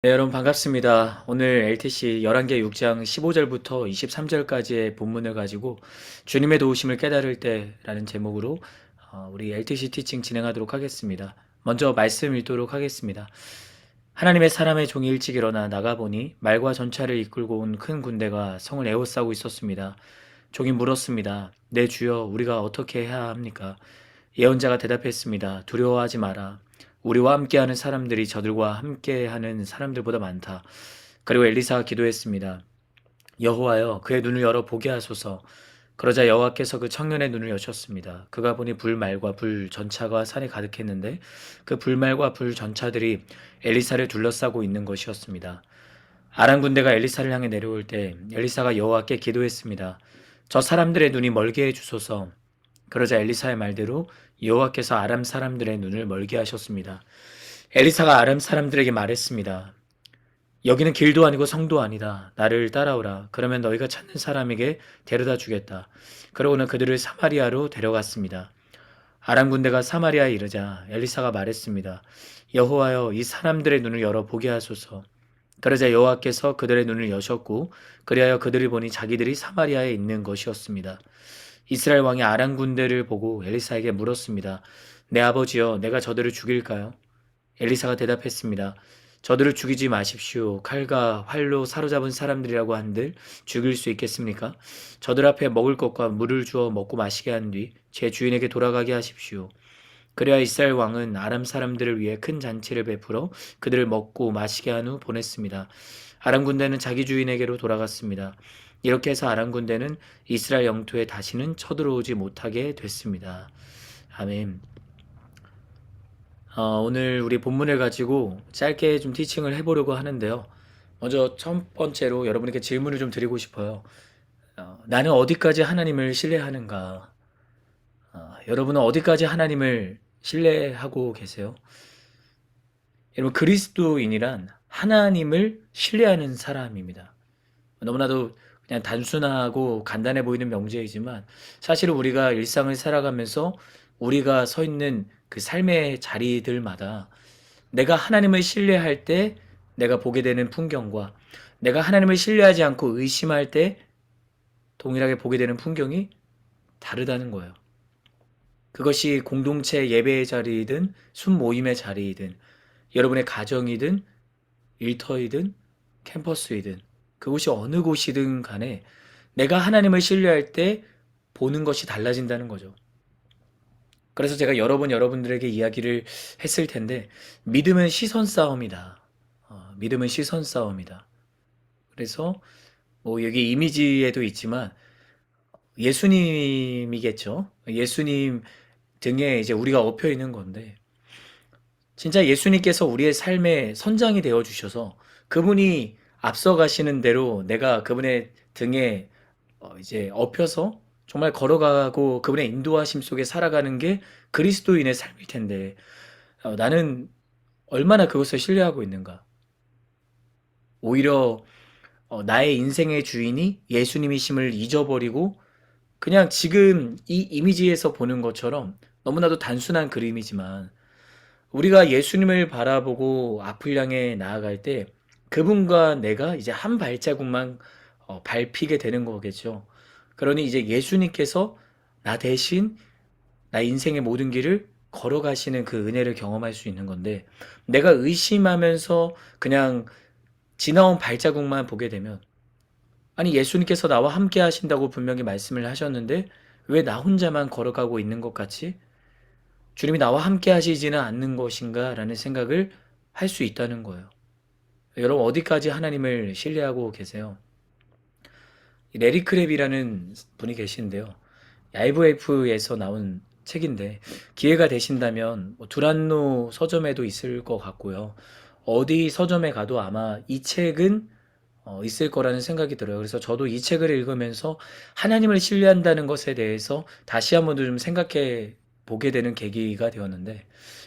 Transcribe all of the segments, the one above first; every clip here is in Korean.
네, 여러분 반갑습니다. 오늘 LTC 11개 6장 15절부터 23절까지의 본문을 가지고 주님의 도우심을 깨달을 때라는 제목으로 우리 LTC 티칭 진행하도록 하겠습니다. 먼저 말씀 읽도록 하겠습니다. 하나님의 사람의 종이 일찍 일어나 나가보니 말과 전차를 이끌고 온 큰 군대가 성을 에워싸고 있었습니다. 종이 물었습니다. 내 주여, 우리가 어떻게 해야 합니까? 예언자가 대답했습니다. 두려워하지 마라. 우리와 함께하는 사람들이 저들과 함께하는 사람들보다 많다. 그리고 엘리사가 기도했습니다. 여호와여, 그의 눈을 열어 보게 하소서. 그러자 여호와께서 그 청년의 눈을 여셨습니다. 그가 보니 불말과 불 전차가 산에 가득했는데 그 불말과 불 전차들이 엘리사를 둘러싸고 있는 것이었습니다. 아람 군대가 엘리사를 향해 내려올 때 엘리사가 여호와께 기도했습니다. 저 사람들의 눈이 멀게 해주소서. 그러자 엘리사의 말대로 여호와께서 아람 사람들의 눈을 멀게 하셨습니다. 엘리사가 아람 사람들에게 말했습니다. 여기는 길도 아니고 성도 아니다. 나를 따라오라. 그러면 너희가 찾는 사람에게 데려다 주겠다. 그러고는 그들을 사마리아로 데려갔습니다. 아람 군대가 사마리아에 이르자 엘리사가 말했습니다. 여호와여, 이 사람들의 눈을 열어 보게 하소서. 그러자 여호와께서 그들의 눈을 여셨고 그리하여 그들이 보니 자기들이 사마리아에 있는 것이었습니다. 이스라엘 왕이 아람 군대를 보고 엘리사에게 물었습니다. 내 아버지여, 내가 저들을 죽일까요? 엘리사가 대답했습니다. 저들을 죽이지 마십시오. 칼과 활로 사로잡은 사람들이라고 한들 죽일 수 있겠습니까? 저들 앞에 먹을 것과 물을 주어 먹고 마시게 한 뒤 제 주인에게 돌아가게 하십시오. 그래야 이스라엘 왕은 아람 사람들을 위해 큰 잔치를 베풀어 그들을 먹고 마시게 한 후 보냈습니다. 아람 군대는 자기 주인에게로 돌아갔습니다. 이렇게 해서 아람 군대는 이스라엘 영토에 다시는 쳐들어오지 못하게 됐습니다. 아멘. 오늘 우리 본문을 가지고 짧게 좀 티칭을 해보려고 하는데요. 먼저 첫 번째로 여러분에게 질문을 좀 드리고 싶어요. 나는 어디까지 하나님을 신뢰하는가? 여러분은 어디까지 하나님을 신뢰하고 계세요? 여러분, 그리스도인이란 하나님을 신뢰하는 사람입니다. 너무나도 그냥 단순하고 간단해 보이는 명제이지만 사실은 우리가 일상을 살아가면서 우리가 서 있는 그 삶의 자리들마다 내가 하나님을 신뢰할 때 내가 보게 되는 풍경과 내가 하나님을 신뢰하지 않고 의심할 때 동일하게 보게 되는 풍경이 다르다는 거예요. 그것이 공동체 예배의 자리이든 순모임의 자리이든 여러분의 가정이든 일터이든 캠퍼스이든 그곳이 어느 곳이든 간에 내가 하나님을 신뢰할 때 보는 것이 달라진다는 거죠. 그래서 제가 여러 번 여러분들에게 이야기를 했을 텐데 믿음은 시선 싸움이다. 믿음은 시선 싸움이다. 그래서 뭐 여기 이미지에도 있지만 예수님이겠죠. 예수님 등에 이제 우리가 엎여 있는 건데 진짜 예수님께서 우리의 삶의 선장이 되어 주셔서 그분이 앞서가시는 대로 내가 그분의 등에 이제 엎여서 정말 걸어가고 그분의 인도하심 속에 살아가는 게 그리스도인의 삶일 텐데 나는 얼마나 그것을 신뢰하고 있는가? 오히려 나의 인생의 주인이 예수님이심을 잊어버리고 그냥 지금 이 이미지에서 보는 것처럼 너무나도 단순한 그림이지만 우리가 예수님을 바라보고 앞을 향해 나아갈 때 그분과 내가 이제 한 발자국만 밟히게 되는 거겠죠. 그러니 이제 예수님께서 나 대신 나 인생의 모든 길을 걸어가시는 그 은혜를 경험할 수 있는 건데 내가 의심하면서 그냥 지나온 발자국만 보게 되면 아니 예수님께서 나와 함께 하신다고 분명히 말씀을 하셨는데 왜 나 혼자만 걸어가고 있는 것 같이 주님이 나와 함께 하시지는 않는 것인가 라는 생각을 할 수 있다는 거예요. 여러분 어디까지 하나님을 신뢰하고 계세요? 레리 크랩이라는 분이 계신데요. IVF에서 나온 책인데 기회가 되신다면 뭐 두란노 서점에도 있을 것 같고요. 어디 서점에 가도 아마 이 책은 있을 거라는 생각이 들어요. 그래서 저도 이 책을 읽으면서 하나님을 신뢰한다는 것에 대해서 다시 한번 좀 생각해 보게 되는 계기가 되었는데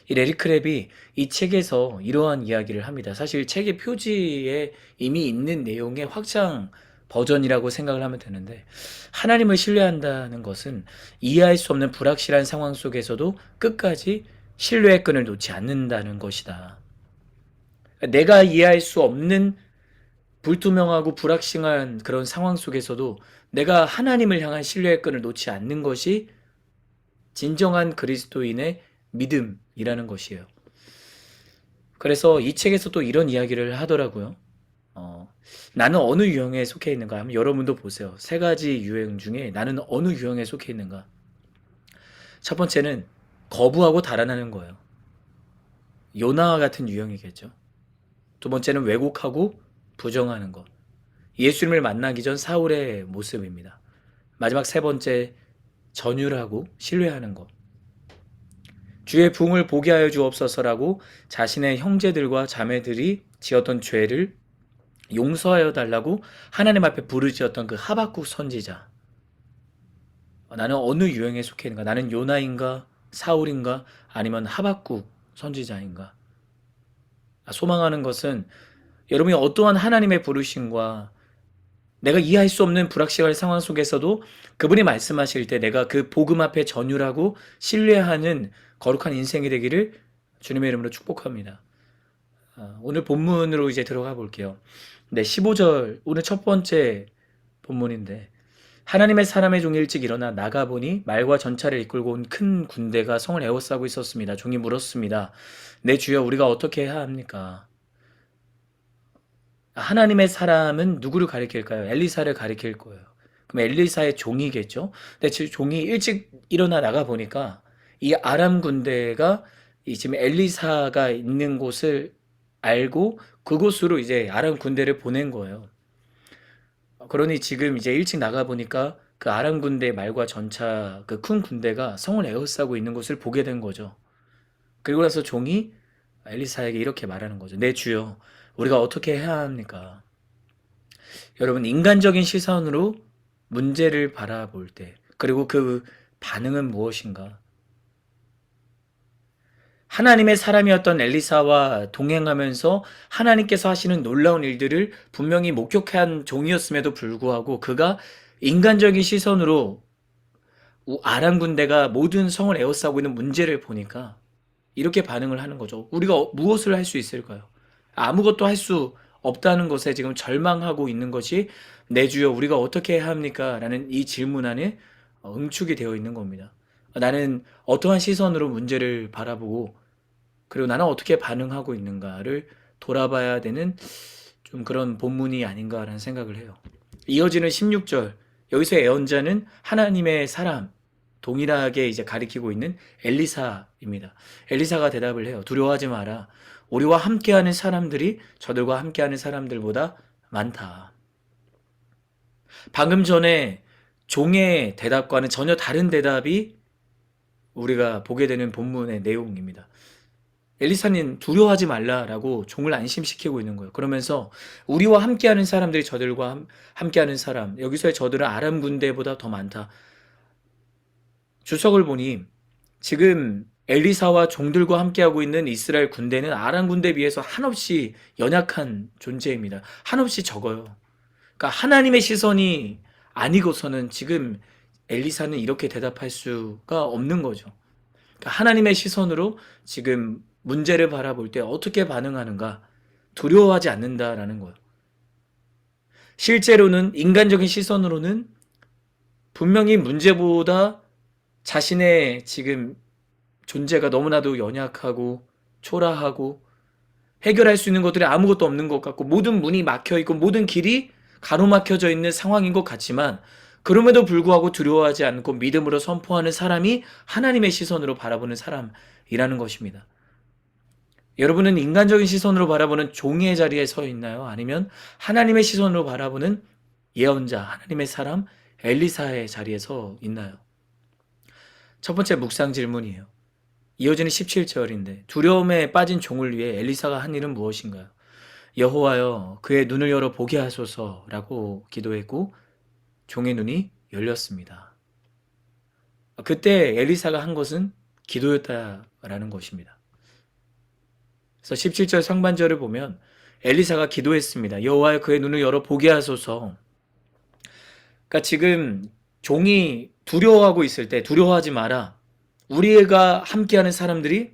이 레리 크랩이 이 책에서 이러한 이야기를 합니다. 사실 책의 표지에 이미 있는 내용의 확장 버전이라고 생각을 하면 되는데 하나님을 신뢰한다는 것은 이해할 수 없는 불확실한 상황 속에서도 끝까지 신뢰의 끈을 놓지 않는다는 것이다. 내가 이해할 수 없는 불투명하고 불확실한 그런 상황 속에서도 내가 하나님을 향한 신뢰의 끈을 놓지 않는 것이 진정한 그리스도인의 믿음이라는 것이에요. 그래서 이 책에서 또 이런 이야기를 하더라고요. 나는 어느 유형에 속해 있는가 하면 여러분도 보세요. 세 가지 유형 중에 나는 어느 유형에 속해 있는가. 첫 번째는 거부하고 달아나는 거예요. 요나와 같은 유형이겠죠. 두 번째는 왜곡하고 부정하는 것. 예수님을 만나기 전 사울의 모습입니다. 마지막 세 번째, 전율하고 신뢰하는 것. 주의 부흥을 보게 하여 주옵소서라고 자신의 형제들과 자매들이 지었던 죄를 용서하여 달라고 하나님 앞에 부르짖었던 그 하박국 선지자. 나는 어느 유형에 속해 있는가? 나는 요나인가? 사울인가? 아니면 하박국 선지자인가? 소망하는 것은 여러분이 어떠한 하나님의 부르심과 내가 이해할 수 없는 불확실한 상황 속에서도 그분이 말씀하실 때 내가 그 복음 앞에 전율하고 신뢰하는 거룩한 인생이 되기를 주님의 이름으로 축복합니다. 오늘 본문으로 이제 들어가 볼게요. 네, 15절 오늘 첫 번째 본문인데 하나님의 사람의 종이 일찍 일어나 나가보니 말과 전차를 이끌고 온 큰 군대가 성을 에워싸고 있었습니다. 종이 물었습니다. 내 주여 우리가 어떻게 해야 합니까? 하나님의 사람은 누구를 가리킬까요? 엘리사를 가리킬 거예요. 그럼 엘리사의 종이겠죠? 근데 종이 일찍 일어나 나가 보니까 이 아람 군대가 지금 엘리사가 있는 곳을 알고 그곳으로 이제 아람 군대를 보낸 거예요. 그러니 지금 이제 일찍 나가 보니까 그 아람 군대의 말과 전차 그 큰 군대가 성을 에워싸고 있는 것을 보게 된 거죠. 그리고 나서 종이 엘리사에게 이렇게 말하는 거죠. 내 주여, 우리가 어떻게 해야 합니까? 여러분, 인간적인 시선으로 문제를 바라볼 때, 그리고 그 반응은 무엇인가? 하나님의 사람이었던 엘리사와 동행하면서 하나님께서 하시는 놀라운 일들을 분명히 목격한 종이었음에도 불구하고 그가 인간적인 시선으로 아람 군대가 모든 성을 에워싸고 있는 문제를 보니까 이렇게 반응을 하는 거죠. 우리가 무엇을 할 수 있을까요? 아무것도 할 수 없다는 것에 지금 절망하고 있는 것이 내 주여 우리가 어떻게 해야 합니까? 라는 이 질문 안에 응축이 되어 있는 겁니다. 나는 어떠한 시선으로 문제를 바라보고 그리고 나는 어떻게 반응하고 있는가를 돌아봐야 되는 좀 그런 본문이 아닌가라는 생각을 해요. 이어지는 16절 여기서 예언자는 하나님의 사람 동일하게 이제 가리키고 있는 엘리사입니다. 엘리사가 대답을 해요. 두려워하지 마라. 우리와 함께하는 사람들이 저들과 함께하는 사람들보다 많다. 방금 전에 종의 대답과는 전혀 다른 대답이 우리가 보게 되는 본문의 내용입니다. 엘리사는 두려워하지 말라라고 종을 안심시키고 있는 거예요. 그러면서 우리와 함께하는 사람들이 저들과 함께하는 사람, 여기서의 저들은 아람 군대보다 더 많다. 주석을 보니 지금 엘리사와 종들과 함께하고 있는 이스라엘 군대는 아람 군대에 비해서 한없이 연약한 존재입니다. 한없이 적어요. 그러니까 하나님의 시선이 아니고서는 지금 엘리사는 이렇게 대답할 수가 없는 거죠. 그러니까 하나님의 시선으로 지금 문제를 바라볼 때 어떻게 반응하는가? 두려워하지 않는다라는 거예요. 실제로는 인간적인 시선으로는 분명히 문제보다 자신의 지금 존재가 너무나도 연약하고 초라하고 해결할 수 있는 것들이 아무것도 없는 것 같고 모든 문이 막혀 있고 모든 길이 가로막혀져 있는 상황인 것 같지만 그럼에도 불구하고 두려워하지 않고 믿음으로 선포하는 사람이 하나님의 시선으로 바라보는 사람이라는 것입니다. 여러분은 인간적인 시선으로 바라보는 종의 자리에 서 있나요? 아니면 하나님의 시선으로 바라보는 예언자, 하나님의 사람 엘리사의 자리에 서 있나요? 첫 번째 묵상 질문이에요. 이어지는 17절인데 두려움에 빠진 종을 위해 엘리사가 한 일은 무엇인가요? 여호와여 그의 눈을 열어 보게 하소서라고 기도했고 종의 눈이 열렸습니다. 그때 엘리사가 한 것은 기도였다라는 것입니다. 그래서 17절 상반절을 보면 엘리사가 기도했습니다. 여호와여 그의 눈을 열어 보게 하소서. 그러니까 지금 종이 두려워하고 있을 때 두려워하지 마라. 우리가 함께하는 사람들이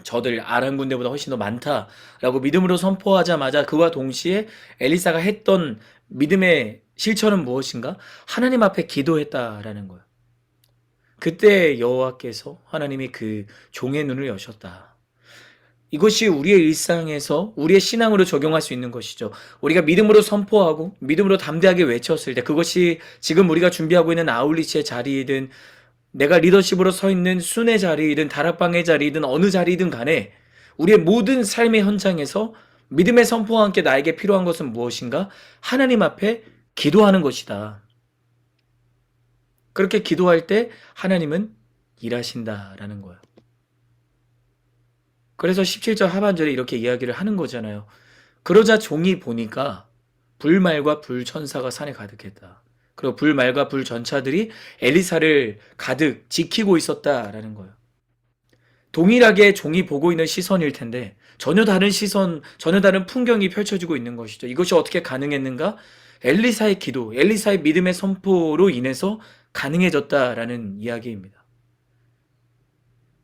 저들 아람 군대보다 훨씬 더 많다라고 믿음으로 선포하자마자 그와 동시에 엘리사가 했던 믿음의 실천은 무엇인가? 하나님 앞에 기도했다라는 거예요. 그때 여호와께서 하나님이 그 종의 눈을 여셨다. 이것이 우리의 일상에서 우리의 신앙으로 적용할 수 있는 것이죠. 우리가 믿음으로 선포하고 믿음으로 담대하게 외쳤을 때, 그것이 지금 우리가 준비하고 있는 아울리치의 자리이든 내가 리더십으로 서 있는 순의 자리이든 다락방의 자리이든 어느 자리이든 간에 우리의 모든 삶의 현장에서 믿음의 선포와 함께 나에게 필요한 것은 무엇인가? 하나님 앞에 기도하는 것이다. 그렇게 기도할 때 하나님은 일하신다라는 거예요. 그래서 17절 하반절에 이렇게 이야기를 하는 거잖아요. 그러자 종이 보니까 불말과 불천사가 산에 가득했다. 그리고 불말과 불전차들이 엘리사를 가득 지키고 있었다라는 거예요. 동일하게 종이 보고 있는 시선일 텐데 전혀 다른 시선, 전혀 다른 풍경이 펼쳐지고 있는 것이죠. 이것이 어떻게 가능했는가? 엘리사의 기도, 엘리사의 믿음의 선포로 인해서 가능해졌다라는 이야기입니다.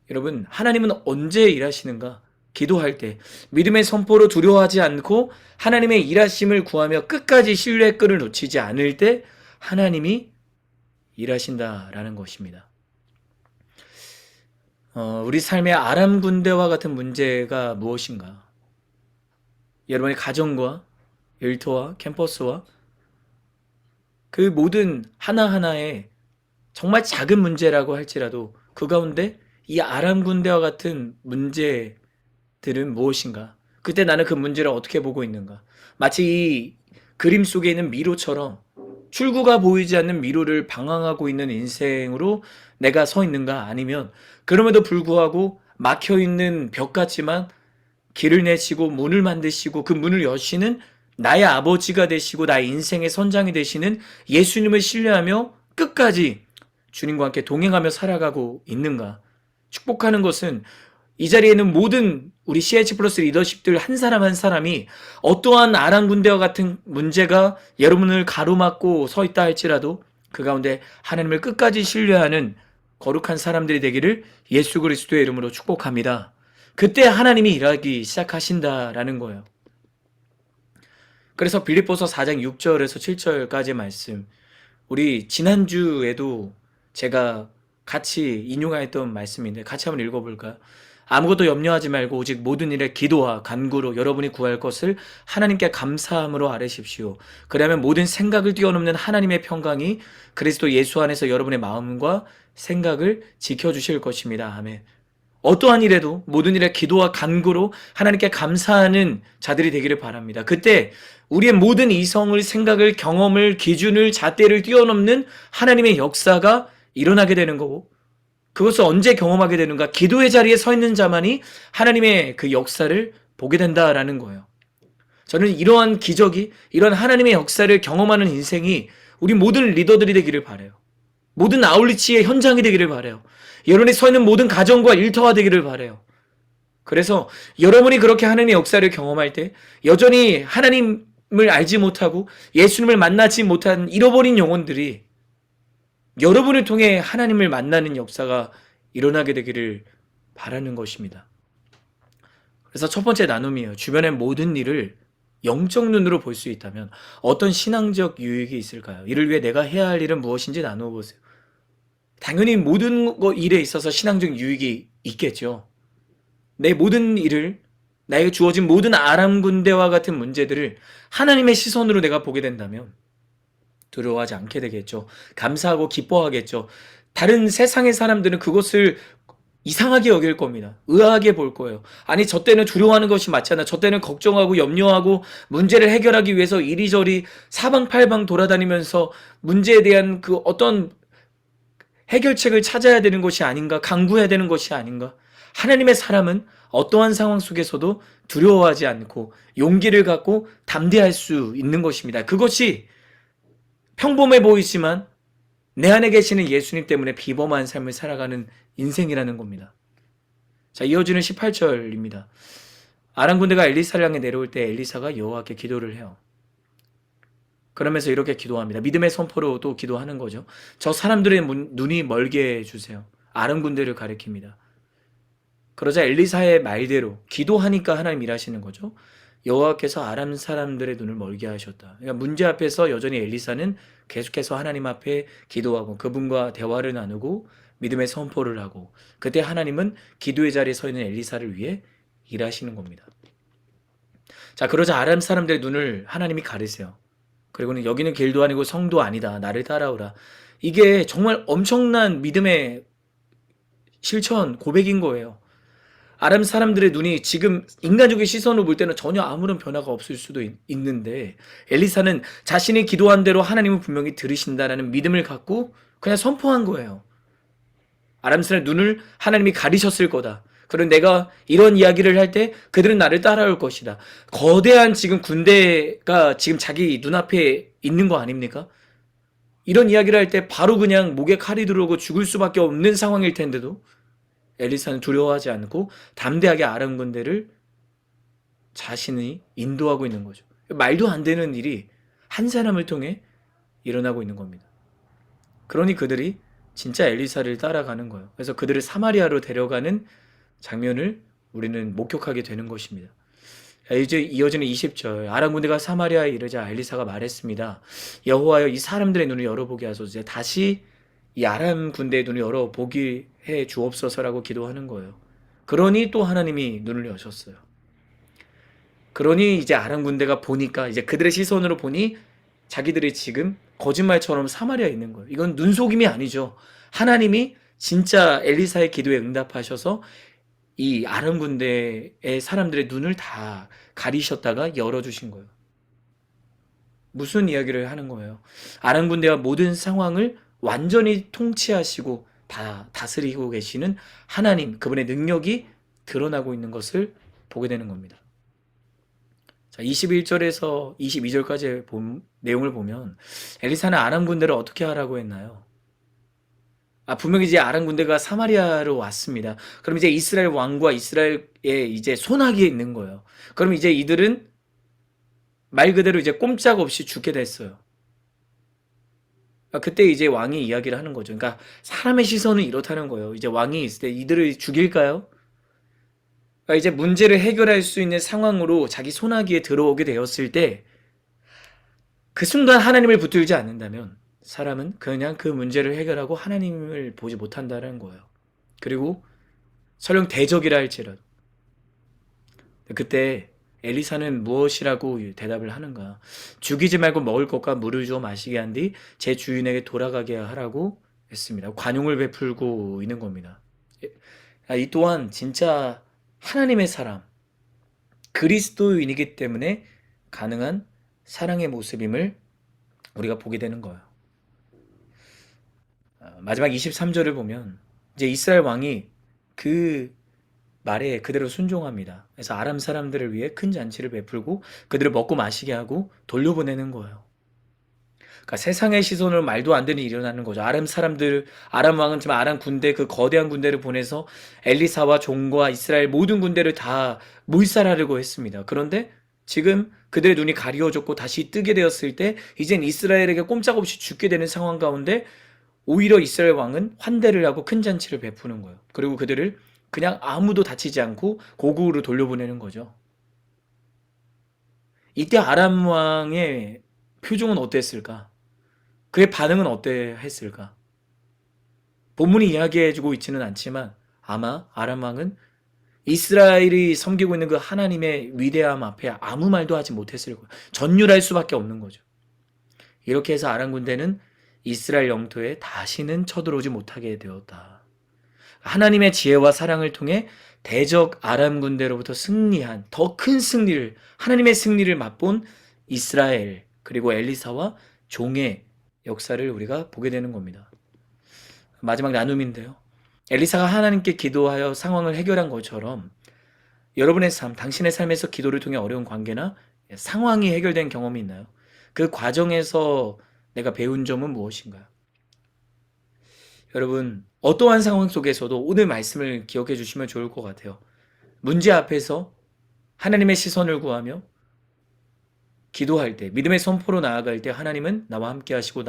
여러분, 하나님은 언제 일하시는가? 기도할 때 믿음의 선포로 두려워하지 않고 하나님의 일하심을 구하며 끝까지 신뢰의 끈을 놓치지 않을 때 하나님이 일하신다라는 것입니다. 우리 삶의 아람 군대와 같은 문제가 무엇인가? 여러분의 가정과 일터와 캠퍼스와 그 모든 하나하나의 정말 작은 문제라고 할지라도 그 가운데 이 아람 군대와 같은 문제들은 무엇인가? 그때 나는 그 문제를 어떻게 보고 있는가? 마치 이 그림 속에 있는 미로처럼 출구가 보이지 않는 미로를 방황하고 있는 인생으로 내가 서 있는가? 아니면 그럼에도 불구하고 막혀있는 벽 같지만 길을 내시고 문을 만드시고 그 문을 여시는 나의 아버지가 되시고 나의 인생의 선장이 되시는 예수님을 신뢰하며 끝까지 주님과 함께 동행하며 살아가고 있는가? 축복하는 것은 이 자리에 있는 모든 우리 CH 플러스 리더십들 한 사람 한 사람이 어떠한 아람 군대와 같은 문제가 여러분을 가로막고 서 있다 할지라도 그 가운데 하나님을 끝까지 신뢰하는 거룩한 사람들이 되기를 예수 그리스도의 이름으로 축복합니다. 그때 하나님이 일하기 시작하신다라는 거예요. 그래서 빌립보서 4장 6절에서 7절까지의 말씀, 우리 지난주에도 제가 같이 인용하였던 말씀인데 같이 한번 읽어볼까요? 아무것도 염려하지 말고 오직 모든 일에 기도와 간구로 여러분이 구할 것을 하나님께 감사함으로 아뢰십시오. 그러면 모든 생각을 뛰어넘는 하나님의 평강이 그리스도 예수 안에서 여러분의 마음과 생각을 지켜주실 것입니다. 아멘. 어떠한 일에도 모든 일에 기도와 간구로 하나님께 감사하는 자들이 되기를 바랍니다. 그때 우리의 모든 이성을, 생각을, 경험을, 기준을, 잣대를 뛰어넘는 하나님의 역사가 일어나게 되는 거고, 그것을 언제 경험하게 되는가? 기도의 자리에 서 있는 자만이 하나님의 그 역사를 보게 된다라는 거예요. 저는 이러한 기적이, 이런 하나님의 역사를 경험하는 인생이 우리 모든 리더들이 되기를 바라요. 모든 아울리치의 현장이 되기를 바라요. 여러분이 서 있는 모든 가정과 일터가 되기를 바라요. 그래서 여러분이 그렇게 하나님의 역사를 경험할 때 여전히 하나님을 알지 못하고 예수님을 만나지 못한 잃어버린 영혼들이 여러분을 통해 하나님을 만나는 역사가 일어나게 되기를 바라는 것입니다. 그래서 첫 번째 나눔이에요. 주변의 모든 일을 영적 눈으로 볼 수 있다면 어떤 신앙적 유익이 있을까요? 이를 위해 내가 해야 할 일은 무엇인지 나누어 보세요. 당연히 모든 일에 있어서 신앙적 유익이 있겠죠. 내 모든 일을, 나에게 주어진 모든 아람 군대와 같은 문제들을 하나님의 시선으로 내가 보게 된다면 두려워하지 않게 되겠죠. 감사하고 기뻐하겠죠. 다른 세상의 사람들은 그것을 이상하게 여길 겁니다. 의아하게 볼 거예요. 아니, 저 때는 두려워하는 것이 맞잖아. 저 때는 걱정하고 염려하고 문제를 해결하기 위해서 이리저리 사방팔방 돌아다니면서 문제에 대한 그 어떤 해결책을 찾아야 되는 것이 아닌가, 강구해야 되는 것이 아닌가. 하나님의 사람은 어떠한 상황 속에서도 두려워하지 않고 용기를 갖고 담대할 수 있는 것입니다. 그것이 평범해 보이지만 내 안에 계시는 예수님 때문에 비범한 삶을 살아가는 인생이라는 겁니다. 자, 이어지는 18절입니다. 아람 군대가 엘리사를 향해 내려올 때 엘리사가 여호와께 기도를 해요. 그러면서 이렇게 기도합니다. 믿음의 선포로 또 기도하는 거죠. 저 사람들의 눈이 멀게 해주세요. 아람 군대를 가리킵니다. 그러자 엘리사의 말대로 기도하니까 하나님 일하시는 거죠. 여호와께서 아람 사람들의 눈을 멀게 하셨다. 그러니까 문제 앞에서 여전히 엘리사는 계속해서 하나님 앞에 기도하고 그분과 대화를 나누고 믿음의 선포를 하고, 그때 하나님은 기도의 자리에 서 있는 엘리사를 위해 일하시는 겁니다. 자, 그러자 아람 사람들의 눈을 하나님이 가리세요. 그리고는 여기는 길도 아니고 성도 아니다. 나를 따라오라. 이게 정말 엄청난 믿음의 실천, 고백인 거예요. 아람 사람들의 눈이 지금 인간적인 시선으로 볼 때는 전혀 아무런 변화가 없을 수도 있는데, 엘리사는 자신이 기도한 대로 하나님은 분명히 들으신다라는 믿음을 갖고 그냥 선포한 거예요. 아람 사람의 눈을 하나님이 가리셨을 거다. 그리고 내가 이런 이야기를 할 때 그들은 나를 따라올 것이다. 거대한 지금 군대가 지금 자기 눈앞에 있는 거 아닙니까? 이런 이야기를 할 때 바로 그냥 목에 칼이 들어오고 죽을 수밖에 없는 상황일 텐데도 엘리사는 두려워하지 않고 담대하게 아람 군대를 자신이 인도하고 있는 거죠. 말도 안 되는 일이 한 사람을 통해 일어나고 있는 겁니다. 그러니 그들이 진짜 엘리사를 따라가는 거예요. 그래서 그들을 사마리아로 데려가는 장면을 우리는 목격하게 되는 것입니다. 이제 이어지는 20절, 아람 군대가 사마리아에 이르자 엘리사가 말했습니다. 여호와여, 이 사람들의 눈을 열어보게 하소서. 이제 다시 이 아람 군대의 눈을 열어보게 해 주옵소서라고 기도하는 거예요. 그러니 또 하나님이 눈을 여셨어요. 그러니 이제 아람 군대가 보니까, 이제 그들의 시선으로 보니 자기들이 지금 거짓말처럼 사마리아에 있는 거예요. 이건 눈속임이 아니죠. 하나님이 진짜 엘리사의 기도에 응답하셔서 이 아람 군대의 사람들의 눈을 다 가리셨다가 열어주신 거예요. 무슨 이야기를 하는 거예요? 아람 군대와 모든 상황을 완전히 통치하시고 다 다스리고 계시는 하나님, 그분의 능력이 드러나고 있는 것을 보게 되는 겁니다. 자, 21절에서 22절까지 내용을 보면 엘리사는 아람 군대를 어떻게 하라고 했나요? 분명히 이제 아람 군대가 사마리아로 왔습니다. 그럼 이제 이스라엘 왕과 이스라엘의 이제 손아귀에 있는 거예요. 그럼 이제 이들은 말 그대로 이제 꼼짝없이 죽게 됐어요. 그때 이제 왕이 이야기를 하는 거죠. 그러니까 사람의 시선은 이렇다는 거예요. 이제 왕이 있을 때 이들을 죽일까요? 그러니까 이제 문제를 해결할 수 있는 상황으로 자기 손아귀에 들어오게 되었을 때 그 순간 하나님을 붙들지 않는다면 사람은 그냥 그 문제를 해결하고 하나님을 보지 못한다는 거예요. 그리고 설령 대적이라 할지라도. 그때 엘리사는 무엇이라고 대답을 하는가? 죽이지 말고 먹을 것과 물을 주어 마시게 한 뒤 제 주인에게 돌아가게 하라고 했습니다. 관용을 베풀고 있는 겁니다. 이 또한 진짜 하나님의 사람, 그리스도인이기 때문에 가능한 사랑의 모습임을 우리가 보게 되는 거예요. 마지막 23절을 보면 이제 이스라엘 왕이 그 말에 그대로 순종합니다. 그래서 아람 사람들을 위해 큰 잔치를 베풀고 그들을 먹고 마시게 하고 돌려보내는 거예요. 그러니까 세상의 시선으로 말도 안 되는 일이 일어나는 거죠. 아람 왕은 지금 아람 군대, 그 거대한 군대를 보내서 엘리사와 종과 이스라엘 모든 군대를 다 몰살하려고 했습니다. 그런데 지금 그들의 눈이 가리워졌고 다시 뜨게 되었을 때 이젠 이스라엘에게 꼼짝없이 죽게 되는 상황 가운데 오히려 이스라엘 왕은 환대를 하고 큰 잔치를 베푸는 거예요. 그리고 그들을 그냥 아무도 다치지 않고 고국으로 돌려보내는 거죠. 이때 아람 왕의 표정은 어땠을까? 그의 반응은 어땠을까? 본문이 이야기해주고 있지는 않지만 아마 아람 왕은 이스라엘이 섬기고 있는 그 하나님의 위대함 앞에 아무 말도 하지 못했을 거예요. 전율할 수밖에 없는 거죠. 이렇게 해서 아람 군대는 이스라엘 영토에 다시는 쳐들어오지 못하게 되었다. 하나님의 지혜와 사랑을 통해 대적 아람 군대로부터 승리한 더 큰 승리를, 하나님의 승리를 맛본 이스라엘, 그리고 엘리사와 종의 역사를 우리가 보게 되는 겁니다. 마지막 나눔인데요. 엘리사가 하나님께 기도하여 상황을 해결한 것처럼 여러분의 삶, 당신의 삶에서 기도를 통해 어려운 관계나 상황이 해결된 경험이 있나요? 그 과정에서 내가 배운 점은 무엇인가요? 여러분, 어떠한 상황 속에서도 오늘 말씀을 기억해 주시면 좋을 것 같아요. 문제 앞에서 하나님의 시선을 구하며 기도할 때, 믿음의 선포로 나아갈 때 하나님은 나와 함께 하시고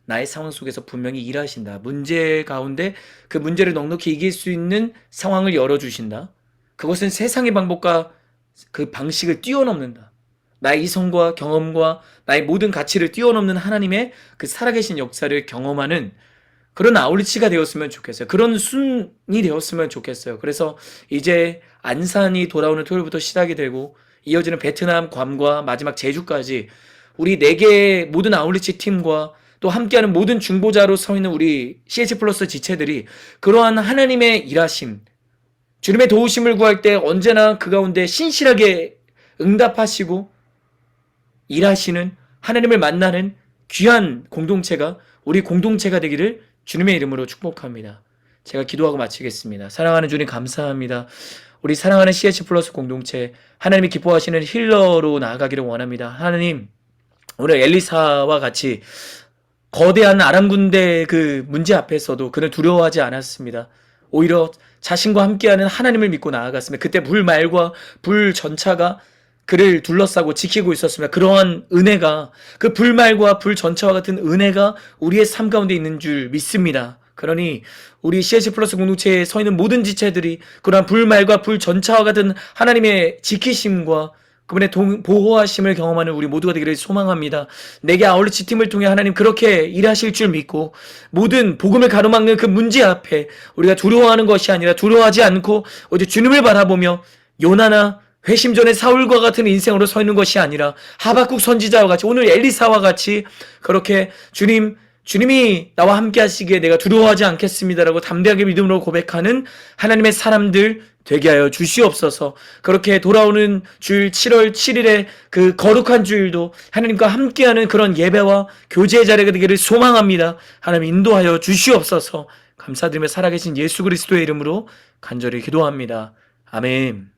나의 상황 속에서 분명히 일하신다. 문제 가운데 그 문제를 넉넉히 이길 수 있는 상황을 열어주신다. 그것은 세상의 방법과 그 방식을 뛰어넘는다. 나의 이성과 경험과 나의 모든 가치를 뛰어넘는 하나님의 그 살아계신 역사를 경험하는 그런 아울리치가 되었으면 좋겠어요. 그런 순이 되었으면 좋겠어요. 그래서 이제 안산이 돌아오는 토요일부터 시작이 되고 이어지는 베트남, 괌과 마지막 제주까지 우리 4개의 모든 아울리치 팀과 또 함께하는 모든 중보자로 서 있는 우리 CH 플러스 지체들이 그러한 하나님의 일하심, 주님의 도우심을 구할 때 언제나 그 가운데 신실하게 응답하시고 일하시는 하나님을 만나는 귀한 공동체가 우리 공동체가 되기를 주님의 이름으로 축복합니다. 제가 기도하고 마치겠습니다. 사랑하는 주님 감사합니다. 우리 사랑하는 CH 플러스 공동체 하나님이 기뻐하시는 힐러로 나아가기를 원합니다. 하나님 오늘 엘리사와 같이 거대한 아람 군대 그 문제 앞에서도 그는 두려워하지 않았습니다. 오히려 자신과 함께하는 하나님을 믿고 나아갔습니다. 그때 불말과 불전차가 그를 둘러싸고 지키고 있었습니다. 그러한 은혜가 그 불말과 불전차와 같은 은혜가 우리의 삶 가운데 있는 줄 믿습니다. 그러니 우리 CH 플러스 공동체에 서 있는 모든 지체들이 그러한 불말과 불전차와 같은 하나님의 지키심과 그분의 보호하심을 경험하는 우리 모두가 되기를 소망합니다. 내게 아울리치 팀을 통해 하나님 그렇게 일하실 줄 믿고 모든 복음을 가로막는 그 문제 앞에 우리가 두려워하는 것이 아니라 두려워하지 않고 오직 주님을 바라보며 요나나 회심 전에 사울과 같은 인생으로 서 있는 것이 아니라 하박국 선지자와 같이 오늘 엘리사와 같이 그렇게 주님이 나와 함께 하시기에 내가 두려워하지 않겠습니다라고 담대하게 믿음으로 고백하는 하나님의 사람들 되게 하여 주시옵소서. 그렇게 돌아오는 주일 7월 7일에 그 거룩한 주일도 하나님과 함께하는 그런 예배와 교제의 자리가 되기를 소망합니다. 하나님 인도하여 주시옵소서. 감사드리며 살아계신 예수 그리스도의 이름으로 간절히 기도합니다. 아멘.